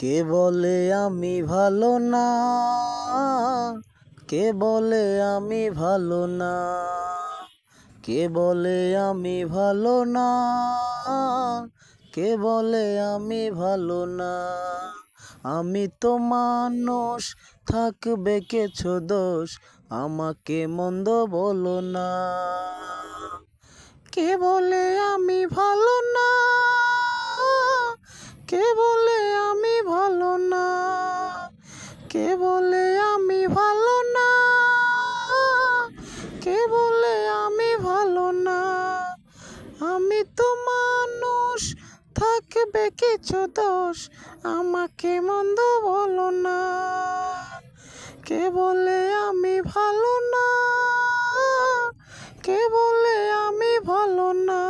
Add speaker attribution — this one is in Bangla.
Speaker 1: কে বলে আমি ভালো না, কে বলে আমি ভালো না, কে বলে আমি ভালো না, কে বলে আমি ভালো না। আমি তো মানুষ, থাকবে কিছু দোষ, আমাকে মন্দ বলো না। কে বলে আমি ভালো না, কে বলে আমি ভালো না, কে বলে আমি ভালো না, কে বলে আমি ভালো না। আমি তো মানুষ, থাকবে কিছু দোষ, আমাকে মন্দ বলো না। কে বলে আমি ভালো না, কে বলে আমি ভালো না।